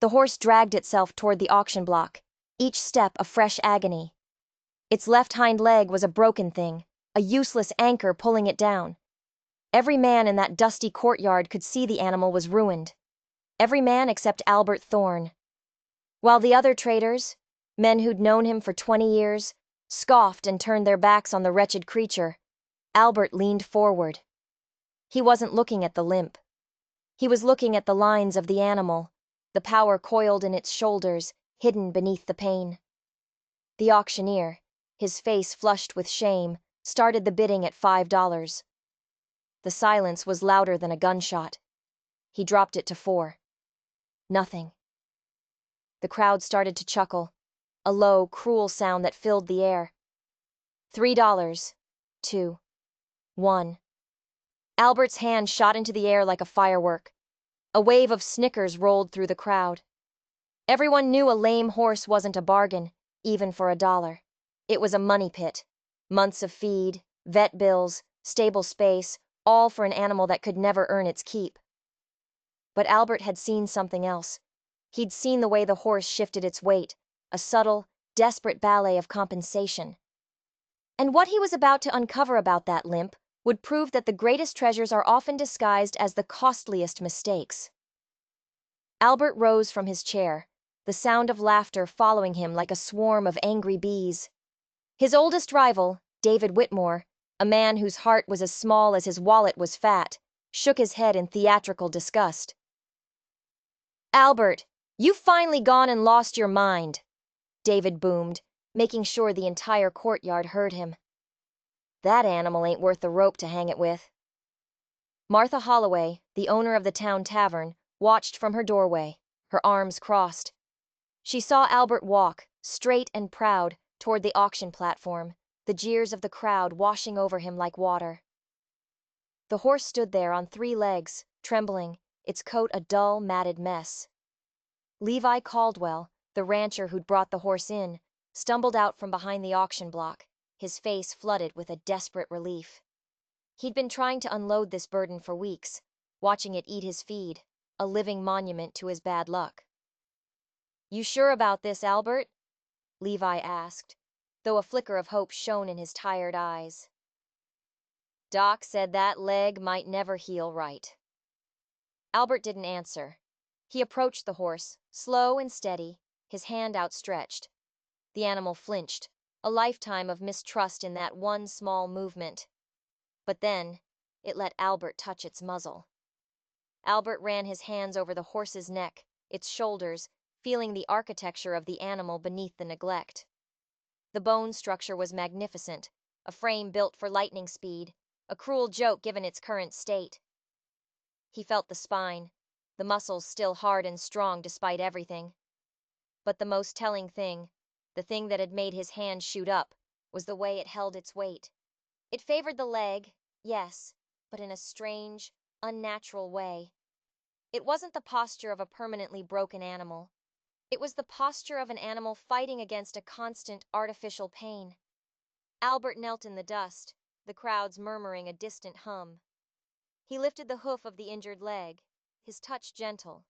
The horse dragged itself toward the auction block, each step a fresh agony. Its left hind leg was a broken thing, a useless anchor pulling it down. Every man in that dusty courtyard could see the animal was ruined. Every man except Albert Thorne. While the other traders, men who'd known him for 20 years, scoffed and turned their backs on the wretched creature, Albert leaned forward. He wasn't looking at the limp. He was looking at the lines of the animal, the power coiled in its shoulders, hidden beneath the pain. The auctioneer, his face flushed with shame, started the bidding at $5. The silence was louder than a gunshot. He dropped it to 4. Nothing. The crowd started to chuckle, a low, cruel sound that filled the air. $3. 2. 1. Albert's hand shot into the air like a firework. A wave of snickers rolled through the crowd. Everyone knew a lame horse wasn't a bargain, even for $1. It was a money pit. Months of feed, vet bills, stable space, all for an animal that could never earn its keep. But Albert had seen something else. He'd seen the way the horse shifted its weight, a subtle, desperate ballet of compensation. And what he was about to uncover about that limp would prove that the greatest treasures are often disguised as the costliest mistakes. Albert rose from his chair, the sound of laughter following him like a swarm of angry bees. His oldest rival, David Whitmore, a man whose heart was as small as his wallet was fat, shook his head in theatrical disgust. "Albert, you've finally gone and lost your mind," David boomed, making sure the entire courtyard heard him. "That animal ain't worth the rope to hang it with." Martha Holloway, the owner of the town tavern, watched from her doorway, her arms crossed. She saw Albert walk, straight and proud, toward the auction platform, the jeers of the crowd washing over him like water. The horse stood there on 3 legs, trembling, its coat a dull, matted mess. Levi Caldwell, the rancher who'd brought the horse in, stumbled out from behind the auction block, his face flooded with a desperate relief. He'd been trying to unload this burden for weeks, watching it eat his feed, a living monument to his bad luck. "You sure about this, Albert?" Levi asked, though a flicker of hope shone in his tired eyes. "Doc said that leg might never heal right." Albert didn't answer. He approached the horse, slow and steady, his hand outstretched. The animal flinched, a lifetime of mistrust in that one small movement. But then, it let Albert touch its muzzle. Albert ran his hands over the horse's neck, its shoulders, feeling the architecture of the animal beneath the neglect. The bone structure was magnificent, a frame built for lightning speed, a cruel joke given its current state. He felt the spine, the muscles still hard and strong despite everything. But the most telling thing, the thing that had made his hand shoot up, was the way it held its weight. It favored the leg, yes, but in a strange, unnatural way. It wasn't the posture of a permanently broken animal. It was the posture of an animal fighting against a constant, artificial pain. Albert knelt in the dust, the crowds murmuring a distant hum. He lifted the hoof of the injured leg, his touch gentle.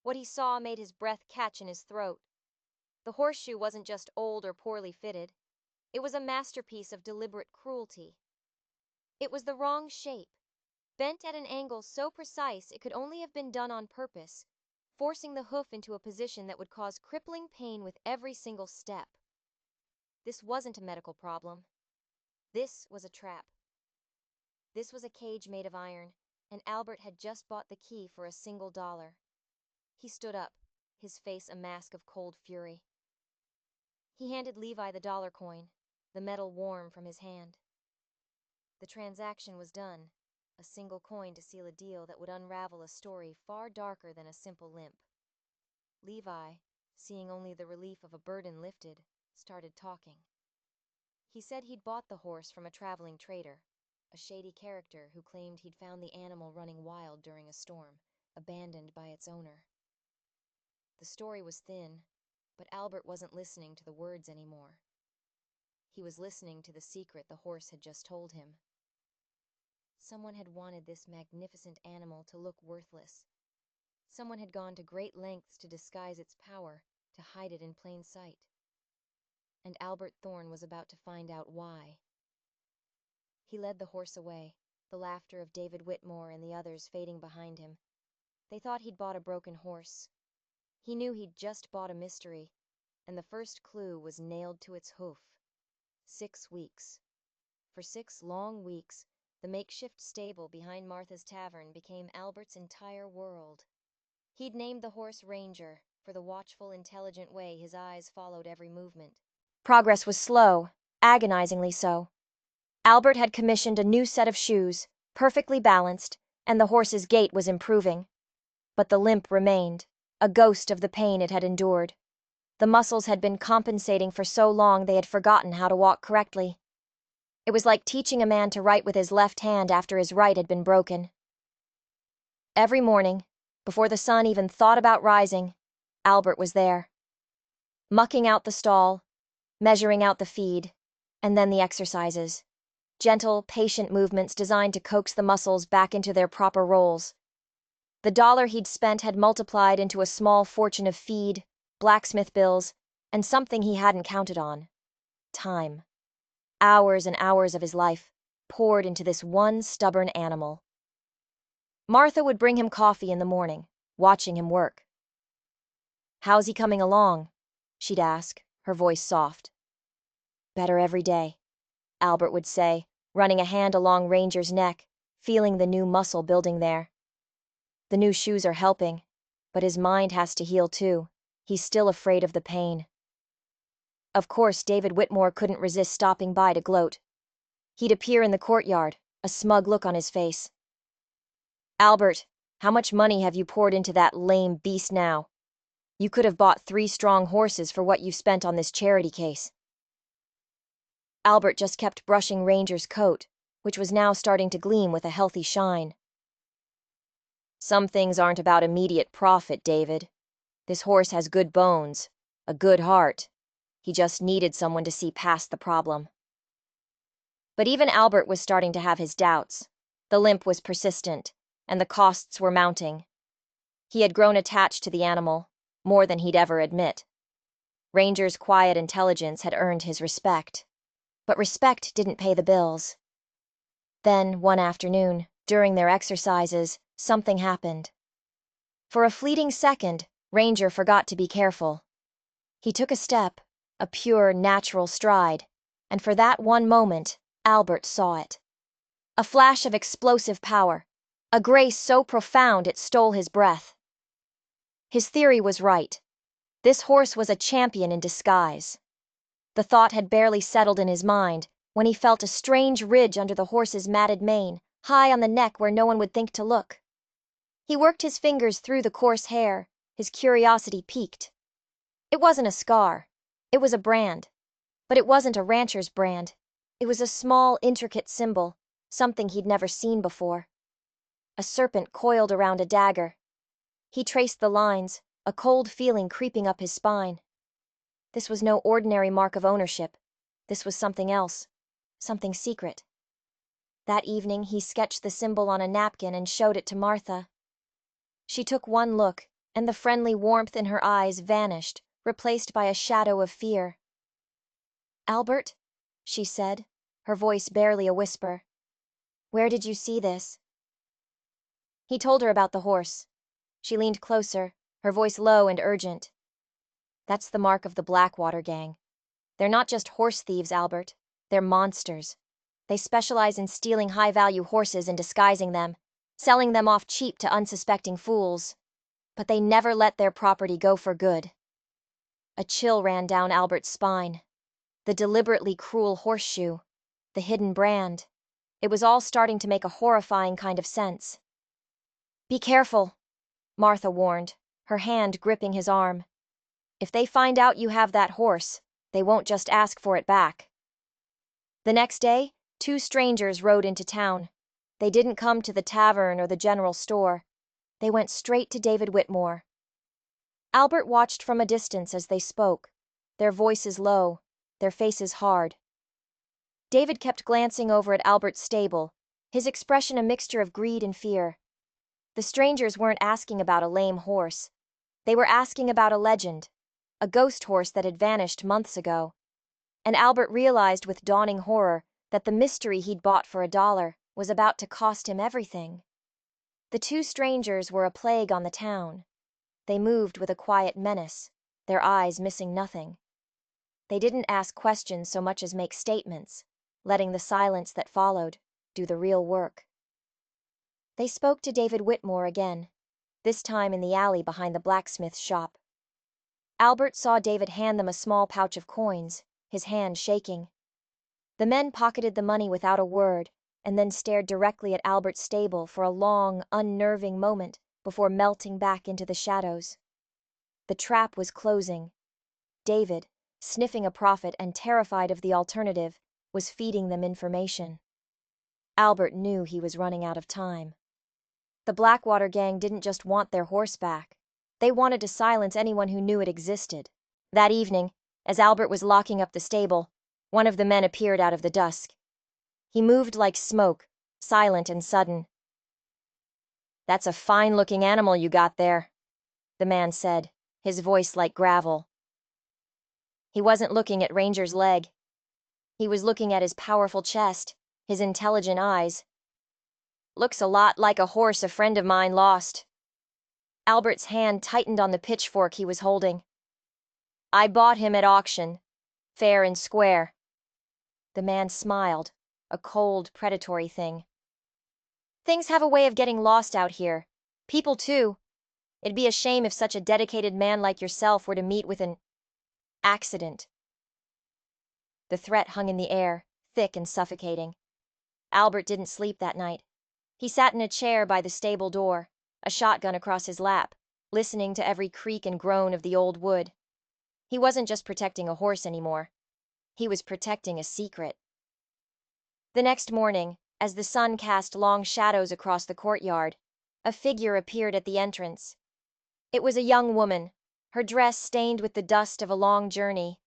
What he saw made his breath catch in his throat. The horseshoe wasn't just old or poorly fitted. It was a masterpiece of deliberate cruelty. It was the wrong shape, bent at an angle so precise it could only have been done on purpose, forcing the hoof into a position that would cause crippling pain with every single step. This wasn't a medical problem. This was a trap. This was a cage made of iron, and Albert had just bought the key for $1. He stood up, his face a mask of cold fury. He handed Levi the dollar coin, the metal warm from his hand. The transaction was done, a single coin to seal a deal that would unravel a story far darker than a simple limp. Levi, seeing only the relief of a burden lifted, started talking. He said he'd bought the horse from a traveling trader, a shady character who claimed he'd found the animal running wild during a storm, abandoned by its owner. The story was thin, but Albert wasn't listening to the words anymore. He was listening to the secret the horse had just told him. Someone had wanted this magnificent animal to look worthless. Someone had gone to great lengths to disguise its power, to hide it in plain sight. And Albert Thorne was about to find out why. He led the horse away, the laughter of David Whitmore and the others fading behind him. They thought he'd bought a broken horse. He knew he'd just bought a mystery, and the first clue was nailed to its hoof. 6 weeks. For 6 long weeks, the makeshift stable behind Martha's tavern became Albert's entire world. He'd named the horse Ranger, for the watchful, intelligent way his eyes followed every movement. Progress was slow, agonizingly so. Albert had commissioned a new set of shoes, perfectly balanced, and the horse's gait was improving. But the limp remained, a ghost of the pain it had endured. The muscles had been compensating for so long they had forgotten how to walk correctly. It was like teaching a man to write with his left hand after his right had been broken. Every morning, before the sun even thought about rising, Albert was there. Mucking out the stall, measuring out the feed, and then the exercises. Gentle, patient movements designed to coax the muscles back into their proper roles. The dollar he'd spent had multiplied into a small fortune of feed, blacksmith bills, and something he hadn't counted on: time. Hours and hours of his life, poured into this one stubborn animal. Martha would bring him coffee in the morning, watching him work. "How's he coming along?" she'd ask, her voice soft. "Better every day," Albert would say, running a hand along Ranger's neck, feeling the new muscle building there. "The new shoes are helping, but his mind has to heal too. He's still afraid of the pain." Of course, David Whitmore couldn't resist stopping by to gloat. He'd appear in the courtyard, a smug look on his face. "Albert, how much money have you poured into that lame beast now? You could have bought 3 strong horses for what you've spent on this charity case." Albert just kept brushing Ranger's coat, which was now starting to gleam with a healthy shine. "Some things aren't about immediate profit, David. This horse has good bones, a good heart. He just needed someone to see past the problem." But even Albert was starting to have his doubts. The limp was persistent, and the costs were mounting. He had grown attached to the animal, more than he'd ever admit. Ranger's quiet intelligence had earned his respect. But respect didn't pay the bills. Then, one afternoon, during their exercises, something happened. For a fleeting second, Ranger forgot to be careful. He took a step, a pure, natural stride, and for that one moment, Albert saw it. A flash of explosive power, a grace so profound it stole his breath. His theory was right. This horse was a champion in disguise. The thought had barely settled in his mind when he felt a strange ridge under the horse's matted mane, high on the neck where no one would think to look. He worked his fingers through the coarse hair, his curiosity piqued. It wasn't a scar. It was a brand. But it wasn't a rancher's brand. It was a small, intricate symbol, something he'd never seen before. A serpent coiled around a dagger. He traced the lines, a cold feeling creeping up his spine. This was no ordinary mark of ownership. This was something else, something secret. That evening, he sketched the symbol on a napkin and showed it to Martha. She took one look, and the friendly warmth in her eyes vanished, replaced by a shadow of fear. "Albert," she said, her voice barely a whisper, "where did you see this?" He told her about the horse. She leaned closer, her voice low and urgent. "That's the mark of the Blackwater gang. They're not just horse thieves, Albert. They're monsters. They specialize in stealing high-value horses and disguising them, selling them off cheap to unsuspecting fools. But they never let their property go for good." A chill ran down Albert's spine. The deliberately cruel horseshoe, the hidden brand. It was all starting to make a horrifying kind of sense. "Be careful," Martha warned, her hand gripping his arm. "If they find out you have that horse, they won't just ask for it back." The next day, 2 strangers rode into town. They didn't come to the tavern or the general store. They went straight to David Whitmore. Albert watched from a distance as they spoke, their voices low, their faces hard. David kept glancing over at Albert's stable, his expression a mixture of greed and fear. The strangers weren't asking about a lame horse. They were asking about a legend, a ghost horse that had vanished months ago. And Albert realized with dawning horror that the mystery he'd bought for $1 was about to cost him everything. The two strangers were a plague on the town. They moved with a quiet menace, their eyes missing nothing. They didn't ask questions so much as make statements, letting the silence that followed do the real work. They spoke to David Whitmore again, this time in the alley behind the blacksmith's shop. Albert saw David hand them a small pouch of coins, his hand shaking. The men pocketed the money without a word, and then stared directly at Albert's stable for a long, unnerving moment before melting back into the shadows. The trap was closing. David, sniffing a profit and terrified of the alternative, was feeding them information. Albert knew he was running out of time. The Blackwater gang didn't just want their horse back. They wanted to silence anyone who knew it existed. That evening, as Albert was locking up the stable, one of the men appeared out of the dusk. He moved like smoke, silent and sudden. "That's a fine-looking animal you got there," the man said, his voice like gravel. He wasn't looking at Ranger's leg. He was looking at his powerful chest, his intelligent eyes. "Looks a lot like a horse a friend of mine lost." Albert's hand tightened on the pitchfork he was holding. "I bought him at auction, fair and square." The man smiled, a cold, predatory thing. "Things have a way of getting lost out here. People too. It'd be a shame if such a dedicated man like yourself were to meet with an accident." The threat hung in the air, thick and suffocating. Albert didn't sleep that night. He sat in a chair by the stable door, a shotgun across his lap, listening to every creak and groan of the old wood. He wasn't just protecting a horse anymore. He was protecting a secret. The next morning, as the sun cast long shadows across the courtyard, a figure appeared at the entrance. It was a young woman, her dress stained with the dust of a long journey,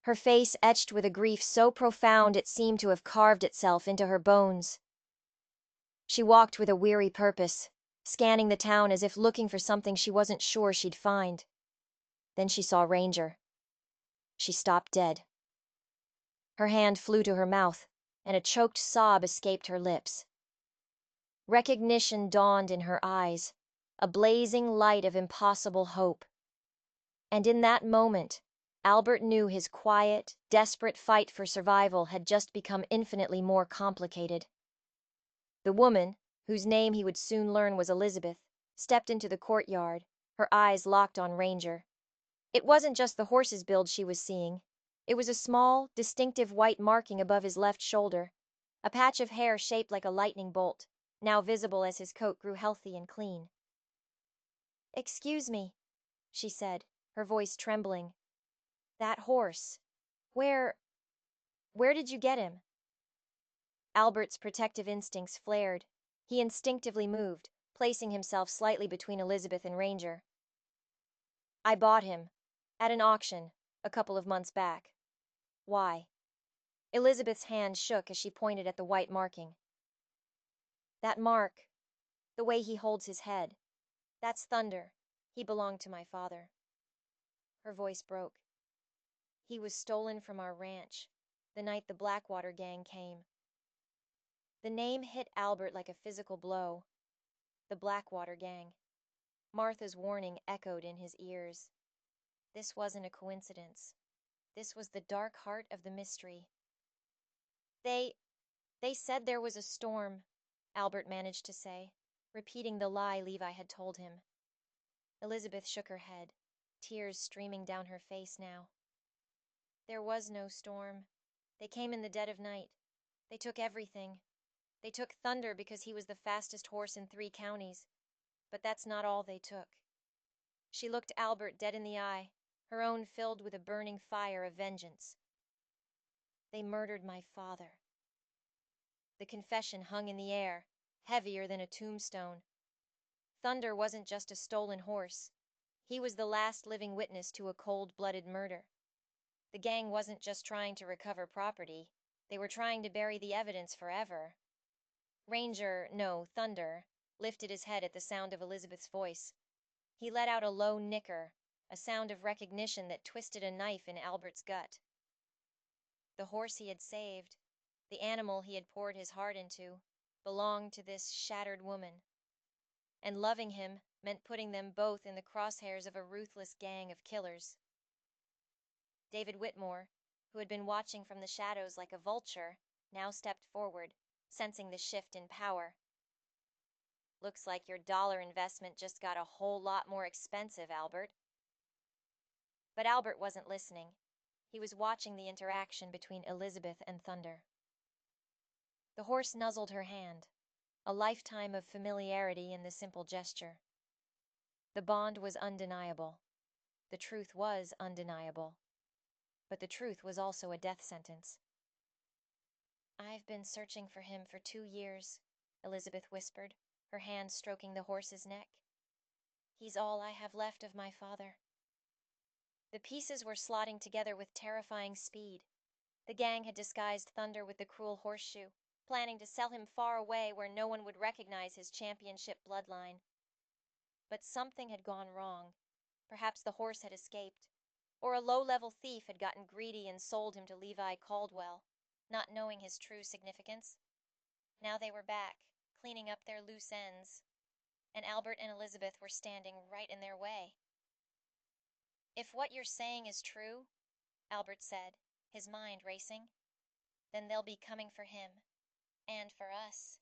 her face etched with a grief so profound it seemed to have carved itself into her bones. She walked with a weary purpose, scanning the town as if looking for something she wasn't sure she'd find. Then she saw Ranger. She stopped dead. Her hand flew to her mouth, and a choked sob escaped her lips. Recognition dawned in her eyes, a blazing light of impossible hope. And in that moment, Albert knew his quiet, desperate fight for survival had just become infinitely more complicated. The woman, whose name he would soon learn was Elizabeth, stepped into the courtyard, her eyes locked on Ranger. It wasn't just the horse's build she was seeing. It was a small, distinctive white marking above his left shoulder, a patch of hair shaped like a lightning bolt, now visible as his coat grew healthy and clean. "Excuse me," she said, her voice trembling. "That horse. Where did you get him?" Albert's protective instincts flared. He instinctively moved, placing himself slightly between Elizabeth and Ranger. "I bought him, at an auction, a couple of months back." "Why?" Elizabeth's hand shook as she pointed at the white marking. "That mark, the way he holds his head, that's Thunder. He belonged to my father." Her voice broke. "He was stolen from our ranch, the night the Blackwater gang came." The name hit Albert like a physical blow. The Blackwater gang. Martha's warning echoed in his ears. This wasn't a coincidence. This was the dark heart of the mystery. They said there was a storm," Albert managed to say, repeating the lie Levi had told him. Elizabeth shook her head, tears streaming down her face now. "There was no storm. They came in the dead of night. They took everything. They took Thunder because he was the fastest horse in 3 counties. But that's not all they took." She looked Albert dead in the eye, her own filled with a burning fire of vengeance. "They murdered my father." The confession hung in the air, heavier than a tombstone. Thunder wasn't just a stolen horse. He was the last living witness to a cold-blooded murder. The gang wasn't just trying to recover property. They were trying to bury the evidence forever. Thunder, lifted his head at the sound of Elizabeth's voice. He let out a low nicker, a sound of recognition that twisted a knife in Albert's gut. The horse he had saved, the animal he had poured his heart into, belonged to this shattered woman. And loving him meant putting them both in the crosshairs of a ruthless gang of killers. David Whitmore, who had been watching from the shadows like a vulture, now stepped forward, sensing the shift in power. "Looks like your dollar investment just got a whole lot more expensive, Albert." But Albert wasn't listening. He was watching the interaction between Elizabeth and Thunder. The horse nuzzled her hand, a lifetime of familiarity in the simple gesture. The bond was undeniable. The truth was undeniable. But the truth was also a death sentence. "I've been searching for him for 2 years," Elizabeth whispered, her hand stroking the horse's neck. "He's all I have left of my father." The pieces were slotting together with terrifying speed. The gang had disguised Thunder with the cruel horseshoe, planning to sell him far away where no one would recognize his championship bloodline. But something had gone wrong. Perhaps the horse had escaped, or a low-level thief had gotten greedy and sold him to Levi Caldwell, not knowing his true significance. Now they were back, cleaning up their loose ends, and Albert and Elizabeth were standing right in their way. "If what you're saying is true," Albert said, his mind racing, "then they'll be coming for him, and for us."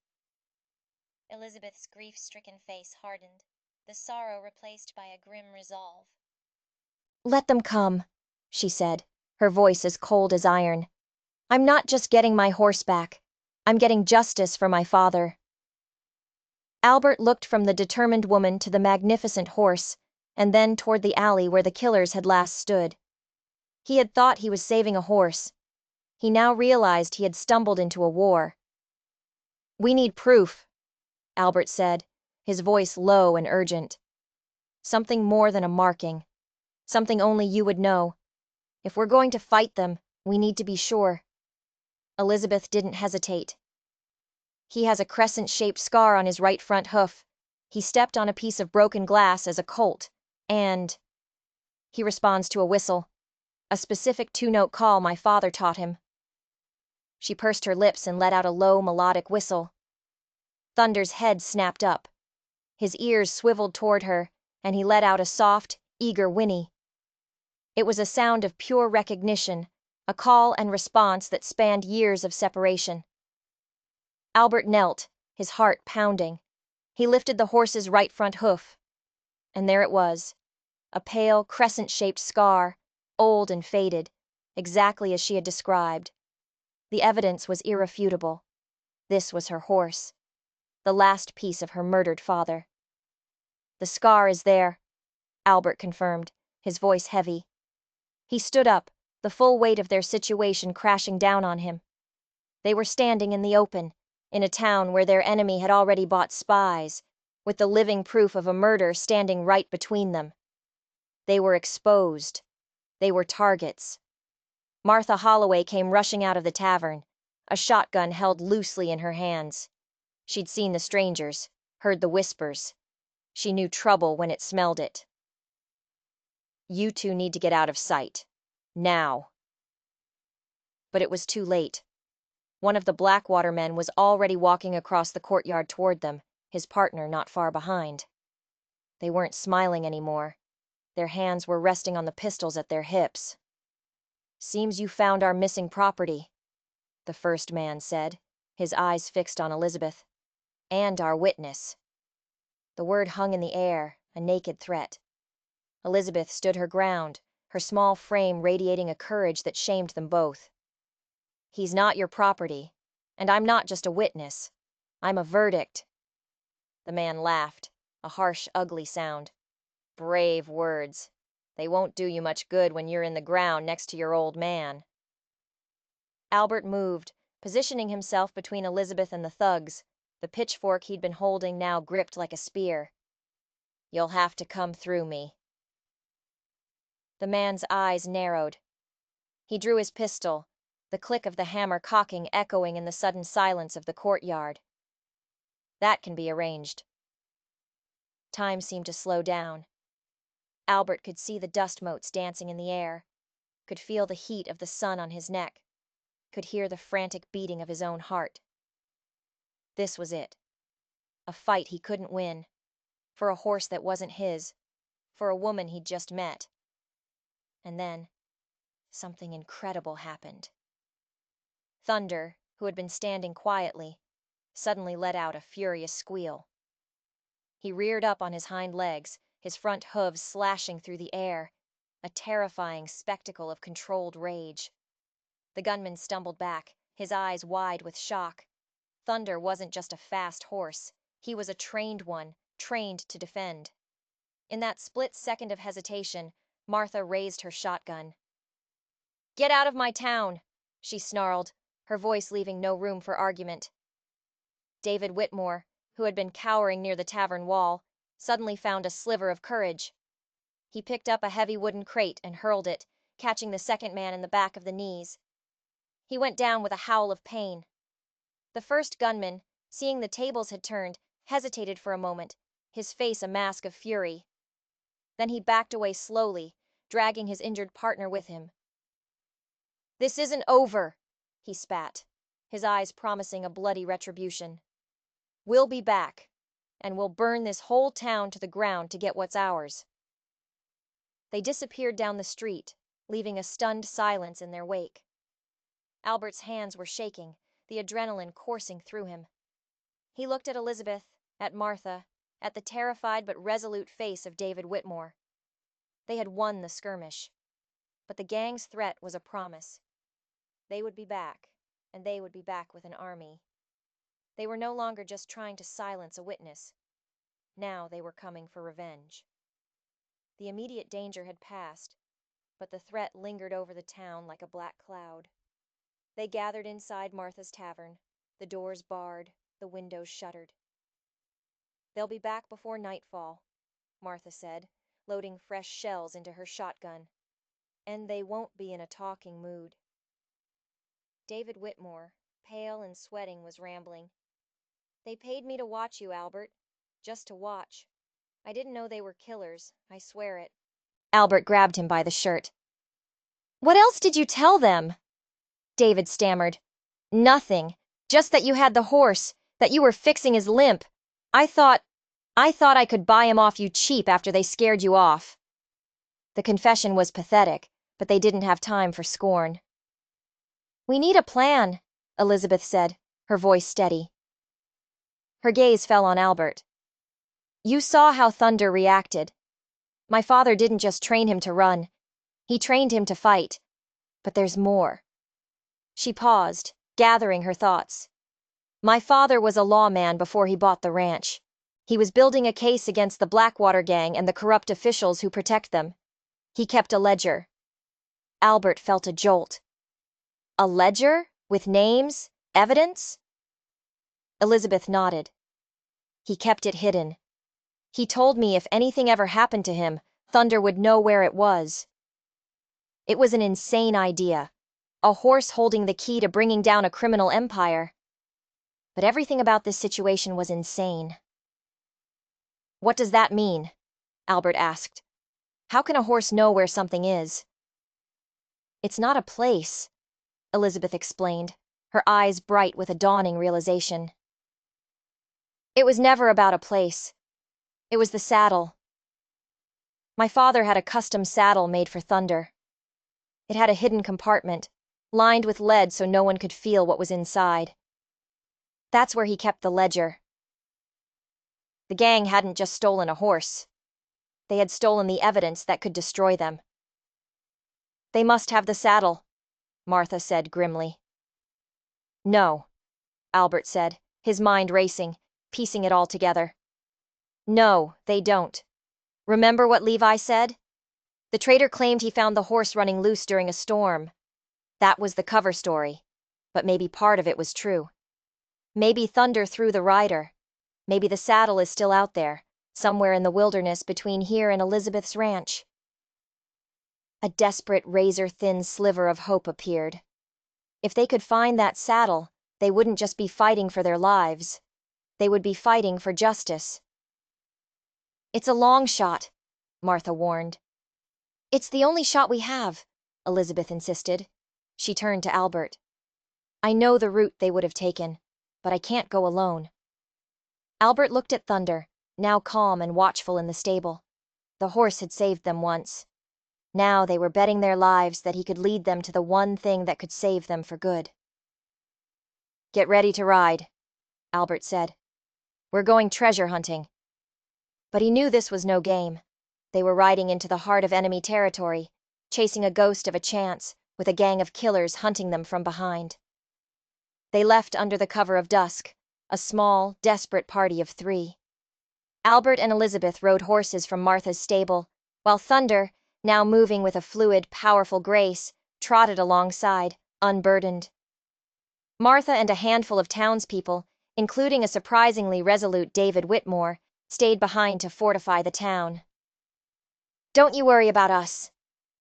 Elizabeth's grief-stricken face hardened, the sorrow replaced by a grim resolve. "Let them come," she said, her voice as cold as iron. "I'm not just getting my horse back. I'm getting justice for my father." Albert looked from the determined woman to the magnificent horse, and then toward the alley where the killers had last stood. He had thought he was saving a horse. He now realized he had stumbled into a war. "We need proof," Albert said, his voice low and urgent. "Something more than a marking. Something only you would know. If we're going to fight them, we need to be sure." Elizabeth didn't hesitate. "He has a crescent-shaped scar on his right front hoof. He stepped on a piece of broken glass as a colt, and he responds to a whistle. A specific 2-note call my father taught him." She pursed her lips and let out a low, melodic whistle. Thunder's head snapped up. His ears swiveled toward her, and he let out a soft, eager whinny. It was a sound of pure recognition, a call and response that spanned years of separation. Albert knelt, his heart pounding. He lifted the horse's right front hoof. And there it was, a pale, crescent-shaped scar, old and faded, exactly as she had described. The evidence was irrefutable. This was her horse, the last piece of her murdered father. "The scar is there," Albert confirmed, his voice heavy. He stood up, the full weight of their situation crashing down on him. They were standing in the open, in a town where their enemy had already bought spies, with the living proof of a murder standing right between them. They were exposed. They were targets. Martha Holloway came rushing out of the tavern, a shotgun held loosely in her hands. She'd seen the strangers, heard the whispers. She knew trouble when it smelled it. "You two need to get out of sight. Now." But it was too late. One of the Blackwater men was already walking across the courtyard toward them, his partner not far behind. They weren't smiling anymore. Their hands were resting on the pistols at their hips. "Seems you found our missing property," the first man said, his eyes fixed on Elizabeth. "And our witness." The word hung in the air, a naked threat. Elizabeth stood her ground, her small frame radiating a courage that shamed them both. "He's not your property, and I'm not just a witness. I'm a verdict." The man laughed, a harsh, ugly sound. "Brave words. They won't do you much good when you're in the ground next to your old man." Albert moved, positioning himself between Elizabeth and the thugs, the pitchfork he'd been holding now gripped like a spear. "You'll have to come through me." The man's eyes narrowed. He drew his pistol, the click of the hammer cocking echoing in the sudden silence of the courtyard. "That can be arranged. Time seemed to slow down. Albert could see the dust motes dancing in the air, could feel the heat of the sun on his neck, could hear the frantic beating of his own heart. This was it. A fight he couldn't win, for a horse that wasn't his, for a woman he'd just met. And then, something incredible happened. Thunder, who had been standing quietly, suddenly let out a furious squeal. He reared up on his hind legs, his front hooves slashing through the air, a terrifying spectacle of controlled rage. The gunman stumbled back, his eyes wide with shock. Thunder wasn't just a fast horse. He was a trained one, trained to defend. In that split second of hesitation, Martha raised her shotgun. "Get out of my town!" she snarled, her voice leaving no room for argument. David Whitmore, who had been cowering near the tavern wall, suddenly found a sliver of courage. He picked up a heavy wooden crate and hurled it, catching the second man in the back of the knees. He went down with a howl of pain. The first gunman, seeing the tables had turned, hesitated for a moment, his face a mask of fury. Then he backed away slowly, dragging his injured partner with him. "This isn't over," he spat, his eyes promising a bloody retribution. "We'll be back, and we'll burn this whole town to the ground to get what's ours." They disappeared down the street, leaving a stunned silence in their wake. Albert's hands were shaking, the adrenaline coursing through him. He looked at Elizabeth, at Martha, at the terrified but resolute face of David Whitmore. They had won the skirmish, but the gang's threat was a promise. They would be back, and they would be back with an army. They were no longer just trying to silence a witness. Now they were coming for revenge. The immediate danger had passed, but the threat lingered over the town like a black cloud. They gathered inside Martha's tavern, the doors barred, the windows shuttered. "They'll be back before nightfall," Martha said, loading fresh shells into her shotgun. "And they won't be in a talking mood." David Whitmore, pale and sweating, was rambling. "They paid me to watch you, Albert. Just to watch. I didn't know they were killers, I swear it." Albert grabbed him by the shirt. "What else did you tell them?" David stammered. "Nothing. Just that you had the horse, that you were fixing his limp. I thought I could buy him off you cheap after they scared you off." The confession was pathetic, but they didn't have time for scorn. "We need a plan," Elizabeth said, her voice steady. Her gaze fell on Albert. "You saw how Thunder reacted. My father didn't just train him to run. He trained him to fight. But there's more." She paused, gathering her thoughts. "My father was a lawman before he bought the ranch. He was building a case against the Blackwater gang and the corrupt officials who protect them. He kept a ledger." Albert felt a jolt. "A ledger? With names? Evidence?" Elizabeth nodded. "He kept it hidden. He told me if anything ever happened to him, Thunder would know where it was. It was an insane idea. A horse holding the key to bringing down a criminal empire. But everything about this situation was insane." "What does that mean?" Albert asked. "How can a horse know where something is?" "It's not a place," Elizabeth explained, her eyes bright with a dawning realization. "It was never about a place. It was the saddle. My father had a custom saddle made for Thunder. It had a hidden compartment, lined with lead so no one could feel what was inside. That's where he kept the ledger. The gang hadn't just stolen a horse. They had stolen the evidence that could destroy them." "They must have the saddle," Martha said grimly. "No," Albert said, his mind racing, piecing it all together. "No, they don't. Remember what Levi said? The traitor claimed he found the horse running loose during a storm. That was the cover story, but maybe part of it was true. Maybe Thunder threw the rider. Maybe the saddle is still out there, somewhere in the wilderness between here and Elizabeth's ranch." A desperate razor-thin sliver of hope appeared. If they could find that saddle, they wouldn't just be fighting for their lives. They would be fighting for justice. It's a long shot, Martha warned. It's the only shot we have, Elizabeth insisted. She turned to Albert. I know the route they would have taken, but I can't go alone. Albert looked at Thunder, now calm and watchful in the stable. The horse had saved them once. Now they were betting their lives that he could lead them to the one thing that could save them for good. Get ready to ride, Albert said. We're going treasure hunting. But he knew this was no game. They were riding into the heart of enemy territory, chasing a ghost of a chance, with a gang of killers hunting them from behind. They left under the cover of dusk, a small, desperate party of 3. Albert and Elizabeth rode horses from Martha's stable, while Thunder, now moving with a fluid, powerful grace, trotted alongside, unburdened. Martha and a handful of townspeople, including a surprisingly resolute David Whitmore, stayed behind to fortify the town. Don't you worry about us,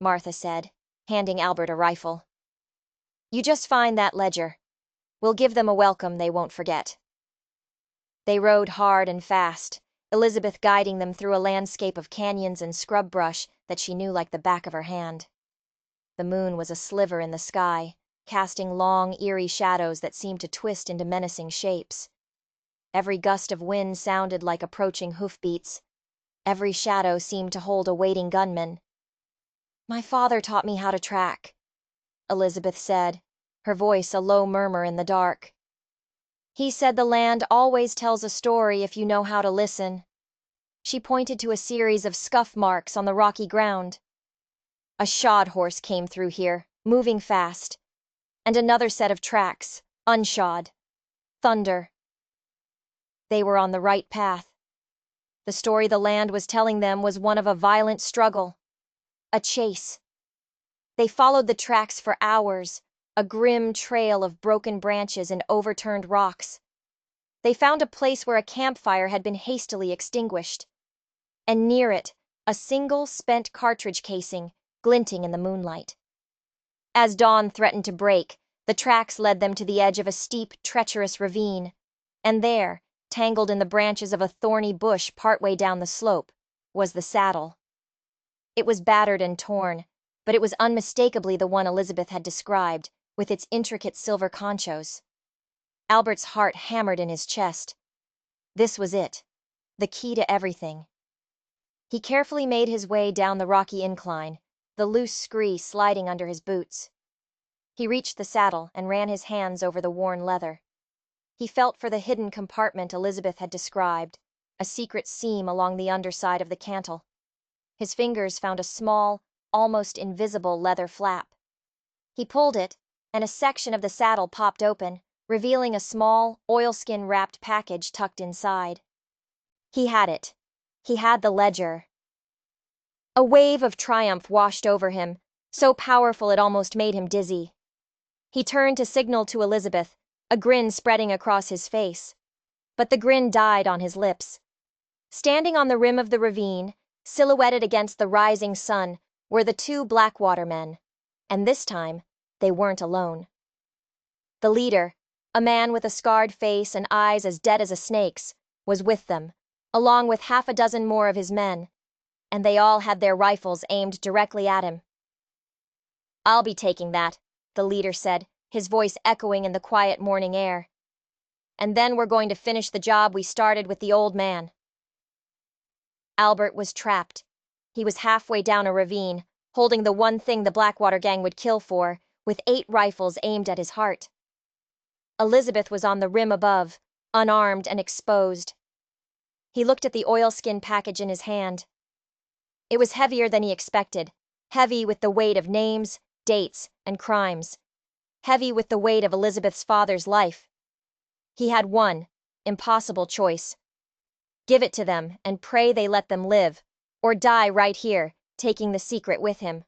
Martha said, handing Albert a rifle. You just find that ledger. We'll give them a welcome they won't forget. They rode hard and fast, Elizabeth guiding them through a landscape of canyons and scrub brush that she knew like the back of her hand. The moon was a sliver in the sky, casting long, eerie shadows that seemed to twist into menacing shapes. Every gust of wind sounded like approaching hoofbeats. Every shadow seemed to hold a waiting gunman. My father taught me how to track, Elizabeth said, her voice a low murmur in the dark. He said the land always tells a story if you know how to listen. She pointed to a series of scuff marks on the rocky ground. A shod horse came through here, moving fast. And another set of tracks, unshod. Thunder. They were on the right path. The story the land was telling them was one of a violent struggle. A chase. They followed the tracks for hours, a grim trail of broken branches and overturned rocks. They found a place where a campfire had been hastily extinguished. And near it, a single spent cartridge casing, glinting in the moonlight. As dawn threatened to break, the tracks led them to the edge of a steep, treacherous ravine, and there, tangled in the branches of a thorny bush partway down the slope, was the saddle. It was battered and torn, but it was unmistakably the one Elizabeth had described, with its intricate silver conchos. Albert's heart hammered in his chest. This was it, the key to everything. He carefully made his way down the rocky incline, the loose scree sliding under his boots. He reached the saddle and ran his hands over the worn leather. He felt for the hidden compartment Elizabeth had described, a secret seam along the underside of the cantle. His fingers found a small, almost invisible leather flap. He pulled it, and a section of the saddle popped open, revealing a small, oilskin-wrapped package tucked inside. He had it. He had the ledger. A wave of triumph washed over him, so powerful it almost made him dizzy. He turned to signal to Elizabeth, a grin spreading across his face. But the grin died on his lips. Standing on the rim of the ravine, silhouetted against the rising sun, were the 2 Blackwater men. And this time, they weren't alone. The leader, a man with a scarred face and eyes as dead as a snake's, was with them, along with half a dozen more of his men, and they all had their rifles aimed directly at him. I'll be taking that, the leader said, his voice echoing in the quiet morning air. And then we're going to finish the job we started with the old man. Albert was trapped. He was halfway down a ravine, holding the one thing the Blackwater gang would kill for, with 8 rifles aimed at his heart. Elizabeth was on the rim above, unarmed and exposed. He looked at the oilskin package in his hand. It was heavier than he expected, heavy with the weight of names, dates, and crimes. Heavy with the weight of Elizabeth's father's life. He had one, impossible choice. Give it to them and pray they let them live, or die right here, taking the secret with him.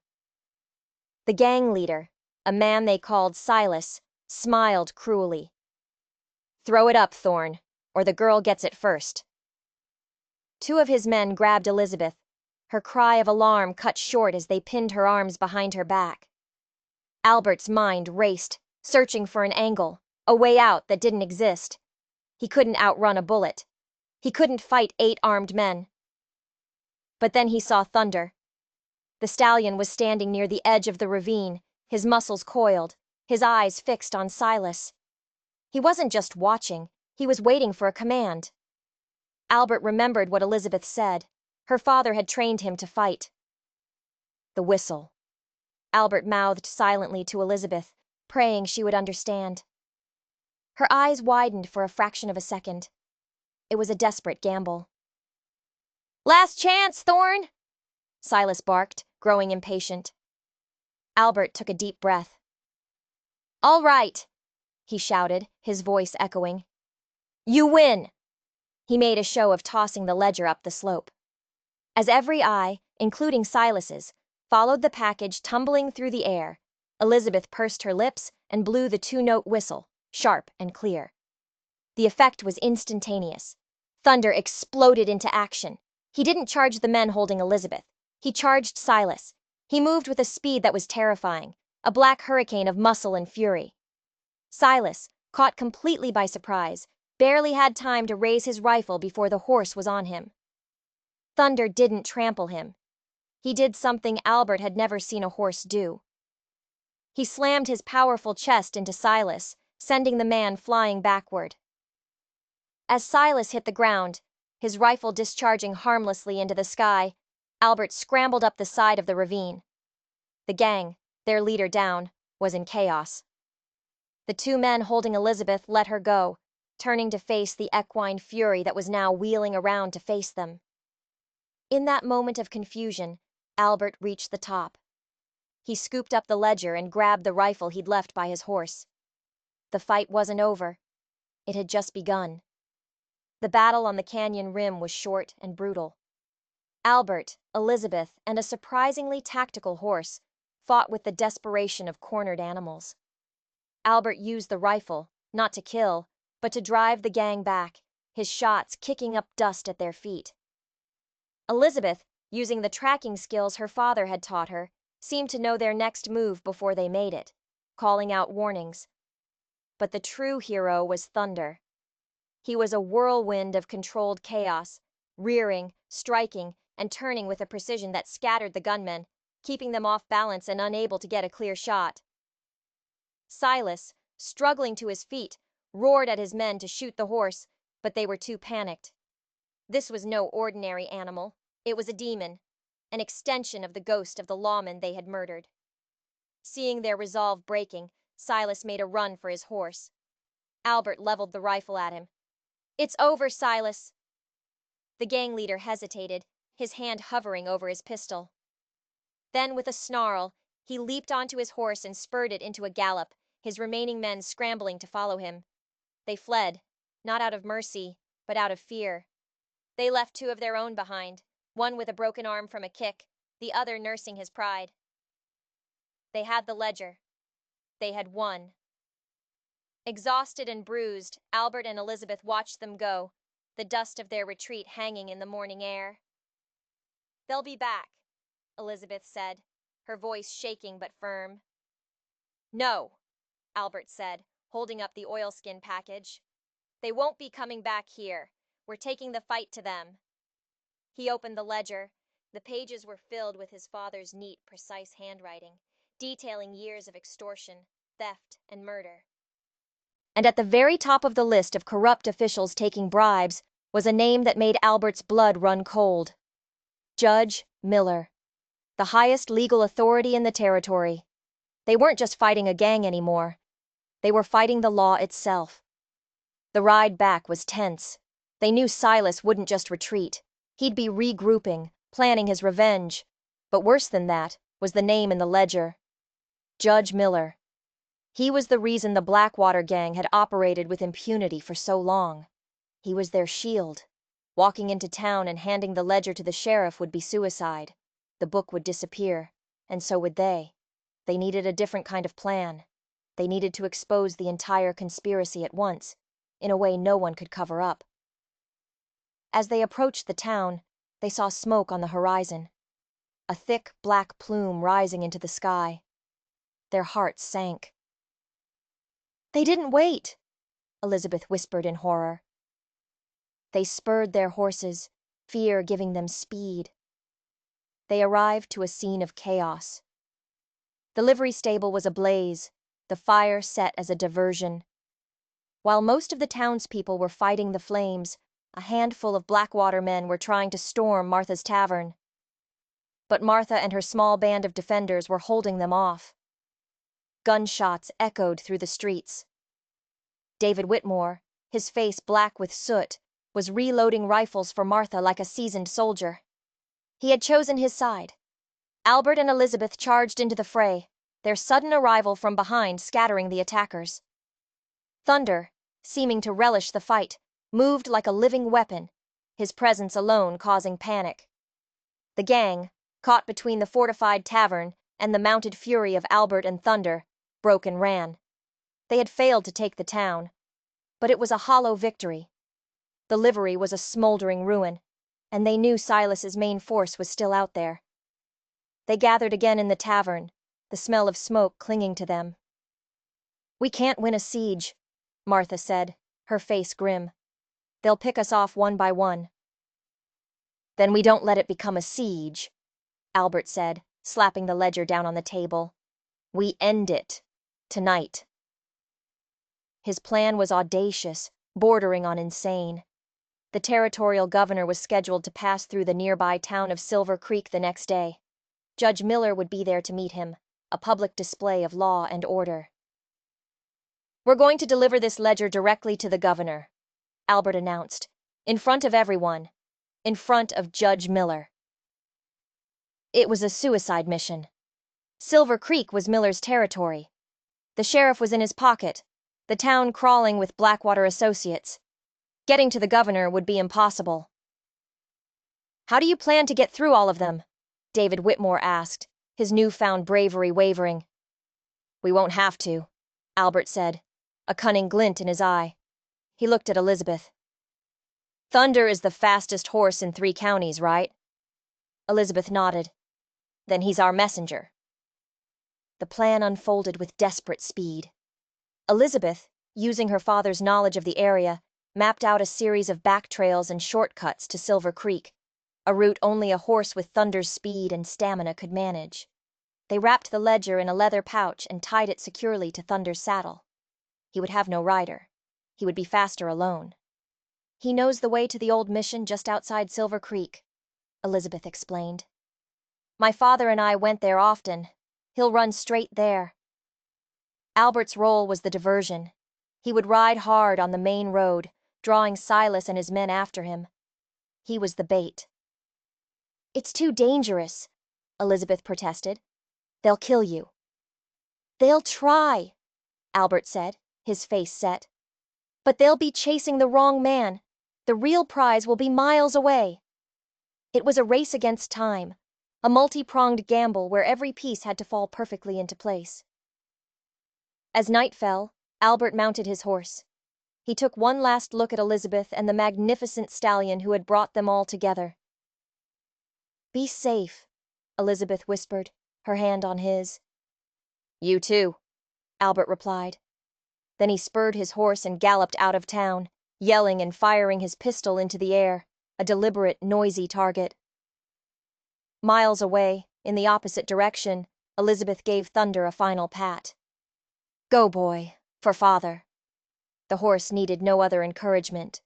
The gang leader, a man they called Silas, smiled cruelly. Throw it up, Thorne, or the girl gets it first. 2 of his men grabbed Elizabeth, her cry of alarm cut short as they pinned her arms behind her back. Albert's mind raced, searching for an angle, a way out that didn't exist. He couldn't outrun a bullet. He couldn't fight 8 armed men. But then he saw Thunder. The stallion was standing near the edge of the ravine, his muscles coiled, his eyes fixed on Silas. He wasn't just watching, he was waiting for a command. Albert remembered what Elizabeth said. Her father had trained him to fight. The whistle. Albert mouthed silently to Elizabeth, praying she would understand. Her eyes widened for a fraction of a second. It was a desperate gamble. "Last chance, Thorn!" Silas barked, growing impatient. Albert took a deep breath. "All right," he shouted, his voice echoing. "You win!" He made a show of tossing the ledger up the slope. As every eye, including Silas's, followed the package tumbling through the air, Elizabeth pursed her lips and blew the two-note whistle, sharp and clear. The effect was instantaneous. Thunder exploded into action. He didn't charge the men holding Elizabeth. He charged Silas. He moved with a speed that was terrifying, a black hurricane of muscle and fury. Silas, caught completely by surprise, barely had time to raise his rifle before the horse was on him. Thunder didn't trample him. He did something Albert had never seen a horse do. He slammed his powerful chest into Silas, sending the man flying backward. As Silas hit the ground, his rifle discharging harmlessly into the sky, Albert scrambled up the side of the ravine. The gang, their leader down, was in chaos. The two men holding Elizabeth let her go, turning to face the equine fury that was now wheeling around to face them. In that moment of confusion, Albert reached the top. He scooped up the ledger and grabbed the rifle he'd left by his horse. The fight wasn't over. It had just begun. The battle on the canyon rim was short and brutal. Albert, Elizabeth, and a surprisingly tactical horse fought with the desperation of cornered animals. Albert used the rifle, not to kill, but to drive the gang back, his shots kicking up dust at their feet. Elizabeth, using the tracking skills her father had taught her, seemed to know their next move before they made it, calling out warnings. But the true hero was Thunder. He was a whirlwind of controlled chaos, rearing, striking, and turning with a precision that scattered the gunmen, keeping them off balance and unable to get a clear shot. Silas, struggling to his feet, roared at his men to shoot the horse, but they were too panicked. This was no ordinary animal. It was a demon, an extension of the ghost of the lawman they had murdered. Seeing their resolve breaking, Silas made a run for his horse. Albert leveled the rifle at him. "It's over, Silas." The gang leader hesitated, his hand hovering over his pistol. Then, with a snarl, he leaped onto his horse and spurred it into a gallop, his remaining men scrambling to follow him. They fled, not out of mercy, but out of fear. They left two of their own behind, one with a broken arm from a kick, the other nursing his pride. They had the ledger. They had won. Exhausted and bruised, Albert and Elizabeth watched them go, the dust of their retreat hanging in the morning air. "They'll be back," Elizabeth said, her voice shaking but firm. "No," Albert said, holding up the oilskin package. "They won't be coming back here. We're taking the fight to them." He opened the ledger. The pages were filled with his father's neat, precise handwriting, detailing years of extortion, theft, and murder. And at the very top of the list of corrupt officials taking bribes was a name that made Albert's blood run cold. Judge Miller, the highest legal authority in the territory. They weren't just fighting a gang anymore. They were fighting the law itself. The ride back was tense. They knew Silas wouldn't just retreat. He'd be regrouping, planning his revenge. But worse than that was the name in the ledger. Judge Miller. He was the reason the Blackwater gang had operated with impunity for so long. He was their shield. Walking into town and handing the ledger to the sheriff would be suicide. The book would disappear, and so would they. They needed a different kind of plan. They needed to expose the entire conspiracy at once, in a way no one could cover up. As they approached the town, they saw smoke on the horizon, a thick black plume rising into the sky. Their hearts sank. "They didn't wait," Elizabeth whispered in horror. They spurred their horses, fear giving them speed. they arrived to a scene of chaos. The livery stable was ablaze, the fire set as a diversion. While most of the townspeople were fighting the flames, a handful of Blackwater men were trying to storm Martha's tavern. But Martha and her small band of defenders were holding them off. Gunshots echoed through the streets. David Whitmore, his face black with soot, was reloading rifles for Martha like a seasoned soldier. He had chosen his side. Albert and Elizabeth charged into the fray, their sudden arrival from behind scattering the attackers. Thunder, seeming to relish the fight, moved like a living weapon, his presence alone causing panic. The gang, caught between the fortified tavern and the mounted fury of Albert and Thunder, broke and ran. They had failed to take the town, but it was a hollow victory. The livery was a smoldering ruin, and they knew Silas's main force was still out there. They gathered again in the tavern, the smell of smoke clinging to them. "We can't win a siege," Martha said, her face grim. "They'll pick us off one by one." "Then we don't let it become a siege," Albert said, slapping the ledger down on the table. "We end it. Tonight." His plan was audacious, bordering on insane. The territorial governor was scheduled to pass through the nearby town of Silver Creek the next day. Judge Miller would be there to meet him, a public display of law and order. "We're going to deliver this ledger directly to the governor," Albert announced, "in front of everyone, in front of Judge Miller." It was a suicide mission. Silver Creek was Miller's territory. The sheriff was in his pocket, the town crawling with Blackwater associates. Getting to the governor would be impossible. "How do you plan to get through all of them?" David Whitmore asked, his newfound bravery wavering. "We won't have to," Albert said, a cunning glint in his eye. He looked at Elizabeth. "Thunder is the fastest horse in 3 counties, right?" Elizabeth nodded. "Then he's our messenger." The plan unfolded with desperate speed. Elizabeth, using her father's knowledge of the area, mapped out a series of back trails and shortcuts to Silver Creek, a route only a horse with Thunder's speed and stamina could manage. They wrapped the ledger in a leather pouch and tied it securely to Thunder's saddle. He would have no rider. He would be faster alone. "He knows the way to the old mission just outside Silver Creek," Elizabeth explained. "My father and I went there often. He'll run straight there." Albert's role was the diversion. He would ride hard on the main road, drawing Silas and his men after him. He was the bait. "It's too dangerous," Elizabeth protested. "They'll kill you." "They'll try," Albert said, his face set. "But they'll be chasing the wrong man. The real prize will be miles away." It was a race against time, a multi-pronged gamble where every piece had to fall perfectly into place. As night fell, Albert mounted his horse. He took one last look at Elizabeth and the magnificent stallion who had brought them all together. "Be safe," Elizabeth whispered, her hand on his. "You too," Albert replied. Then he spurred his horse and galloped out of town, yelling and firing his pistol into the air, a deliberate, noisy target. Miles away, in the opposite direction, Elizabeth gave Thunder a final pat. "Go, boy, for father." The horse needed no other encouragement.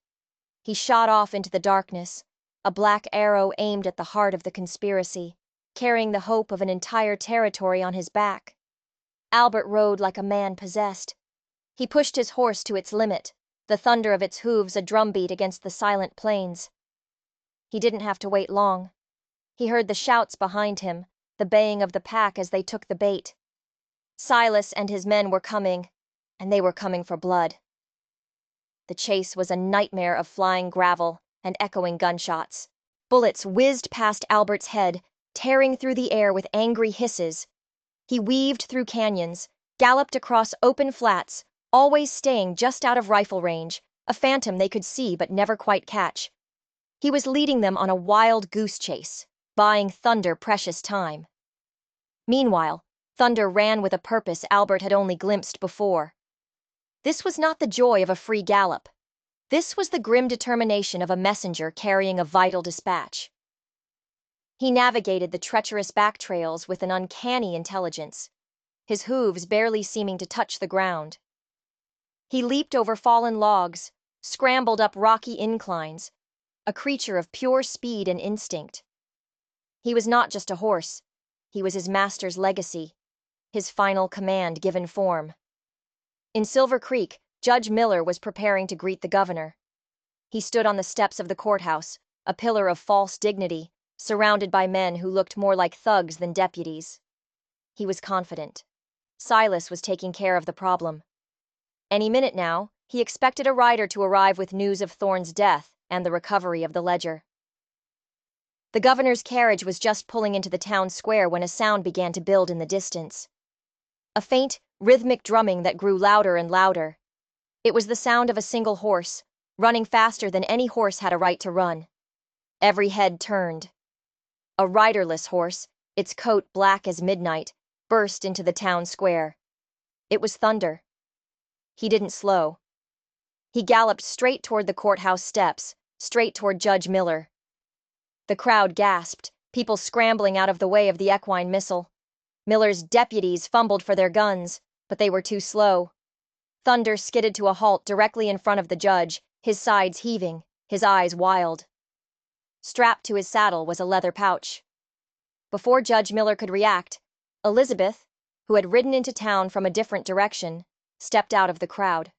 He shot off into the darkness, a black arrow aimed at the heart of the conspiracy, carrying the hope of an entire territory on his back. Albert rode like a man possessed. He pushed his horse to its limit, the thunder of its hooves a drumbeat against the silent plains. He didn't have to wait long. He heard the shouts behind him, the baying of the pack as they took the bait. Silas and his men were coming, and they were coming for blood. The chase was a nightmare of flying gravel and echoing gunshots. Bullets whizzed past Albert's head, tearing through the air with angry hisses. He weaved through canyons, galloped across open flats, always staying just out of rifle range, a phantom they could see but never quite catch. He was leading them on a wild goose chase, buying Thunder precious time. Meanwhile, Thunder ran with a purpose Albert had only glimpsed before. This was not the joy of a free gallop. This was the grim determination of a messenger carrying a vital dispatch. He navigated the treacherous back trails with an uncanny intelligence, his hooves barely seeming to touch the ground. He leaped over fallen logs, scrambled up rocky inclines, a creature of pure speed and instinct. He was not just a horse, he was his master's legacy, his final command given form. In Silver Creek, Judge Miller was preparing to greet the governor. He stood on the steps of the courthouse, a pillar of false dignity, surrounded by men who looked more like thugs than deputies. He was confident. Silas was taking care of the problem. Any minute now, he expected a rider to arrive with news of Thorne's death and the recovery of the ledger. The governor's carriage was just pulling into the town square when a sound began to build in the distance. A faint, rhythmic drumming that grew louder and louder. It was the sound of a single horse, running faster than any horse had a right to run. Every head turned. A riderless horse, its coat black as midnight, burst into the town square. It was Thunder. He didn't slow. He galloped straight toward the courthouse steps, straight toward Judge Miller. The crowd gasped, people scrambling out of the way of the equine missile. Miller's deputies fumbled for their guns, but they were too slow. Thunder skidded to a halt directly in front of the judge, his sides heaving, his eyes wild. Strapped to his saddle was a leather pouch. Before Judge Miller could react, Elizabeth, who had ridden into town from a different direction, stepped out of the crowd.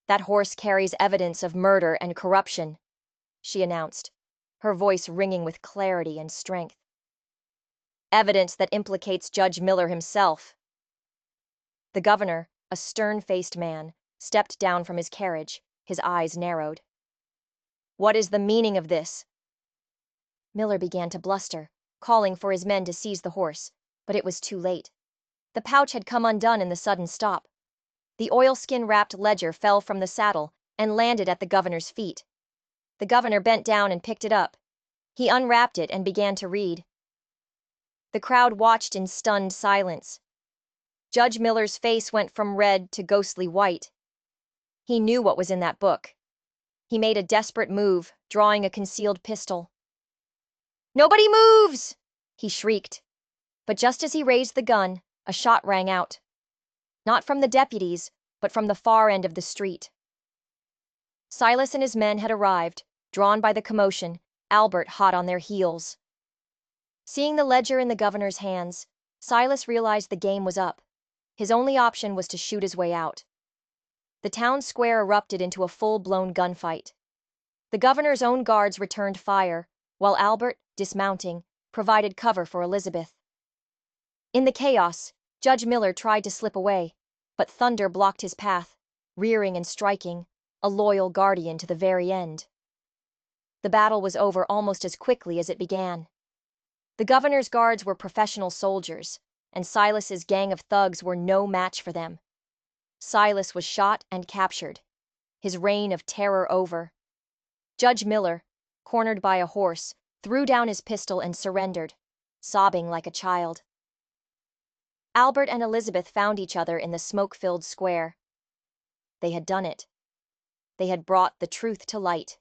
"That horse carries evidence of murder and corruption," she announced, her voice ringing with clarity and strength. "Evidence that implicates Judge Miller himself." The governor, a stern-faced man, stepped down from his carriage, his eyes narrowed. "What is the meaning of this?" Miller began to bluster, calling for his men to seize the horse, but it was too late. The pouch had come undone in the sudden stop. The oilskin-wrapped ledger fell from the saddle and landed at the governor's feet. The governor bent down and picked it up. He unwrapped it and began to read. The crowd watched in stunned silence. Judge Miller's face went from red to ghostly white. He knew what was in that book. He made a desperate move, drawing a concealed pistol. "Nobody moves!" he shrieked. But just as he raised the gun, a shot rang out. Not from the deputies, but from the far end of the street. Silas and his men had arrived, drawn by the commotion, Albert hot on their heels. Seeing the ledger in the governor's hands, Silas realized the game was up. His only option was to shoot his way out. The town square erupted into a full-blown gunfight. The governor's own guards returned fire, while Albert, dismounting, provided cover for Elizabeth. In the chaos, Judge Miller tried to slip away, but Thunder blocked his path, rearing and striking, a loyal guardian to the very end. The battle was over almost as quickly as it began. The governor's guards were professional soldiers, and Silas's gang of thugs were no match for them. Silas was shot and captured, his reign of terror over. Judge Miller, cornered by a horse, threw down his pistol and surrendered, sobbing like a child. Albert and Elizabeth found each other in the smoke-filled square. They had done it. They had brought the truth to light.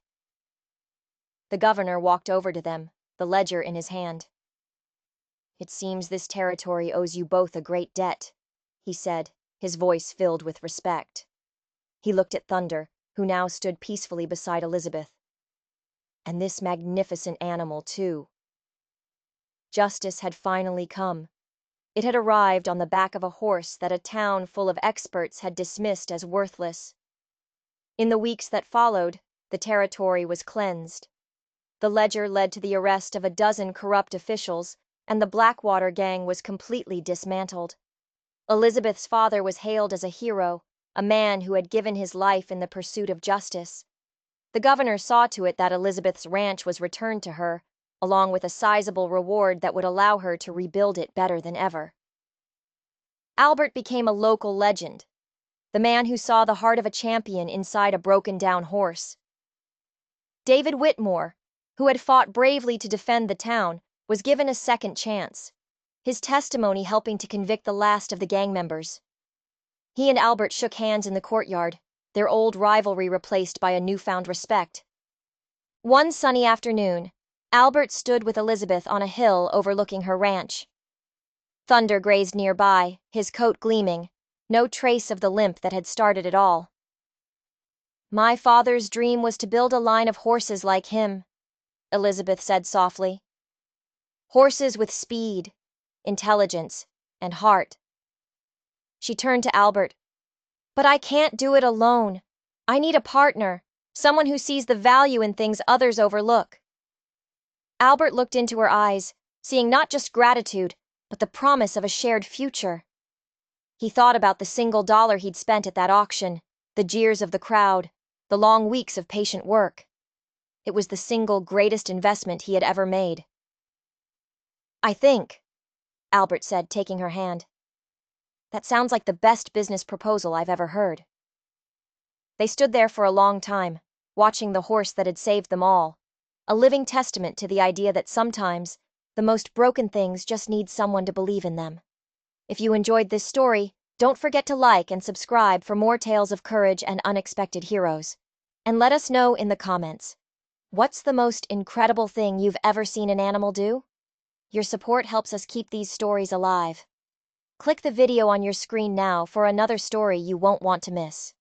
The governor walked over to them, the ledger in his hand. "It seems this territory owes you both a great debt," he said, his voice filled with respect. He looked at Thunder, who now stood peacefully beside Elizabeth. "And this magnificent animal, too." Justice had finally come. It had arrived on the back of a horse that a town full of experts had dismissed as worthless. In the weeks that followed, the territory was cleansed. The ledger led to the arrest of a dozen corrupt officials, and the Blackwater gang was completely dismantled. Elizabeth's father was hailed as a hero, a man who had given his life in the pursuit of justice. The governor saw to it that Elizabeth's ranch was returned to her, along with a sizable reward that would allow her to rebuild it better than ever. Albert became a local legend, the man who saw the heart of a champion inside a broken-down horse. David Whitmore, who had fought bravely to defend the town, was given a second chance, his testimony helping to convict the last of the gang members. He and Albert shook hands in the courtyard, their old rivalry replaced by a newfound respect. One sunny afternoon, Albert stood with Elizabeth on a hill overlooking her ranch. Thunder grazed nearby, his coat gleaming, no trace of the limp that had started it all. "My father's dream was to build a line of horses like him," Elizabeth said softly. "Horses with speed, intelligence, and heart." She turned to Albert. "But I can't do it alone. I need a partner, someone who sees the value in things others overlook." Albert looked into her eyes, seeing not just gratitude, but the promise of a shared future. He thought about the single dollar he'd spent at that auction, the jeers of the crowd, the long weeks of patient work. It was the single greatest investment he had ever made. "I think," Albert said, taking her hand, "that sounds like the best business proposal I've ever heard." They stood there for a long time, watching the horse that had saved them all, a living testament to the idea that sometimes the most broken things just need someone to believe in them. If you enjoyed this story, don't forget to like and subscribe for more tales of courage and unexpected heroes. And let us know in the comments, what's the most incredible thing you've ever seen an animal do? Your support helps us keep these stories alive. Click the video on your screen now for another story you won't want to miss.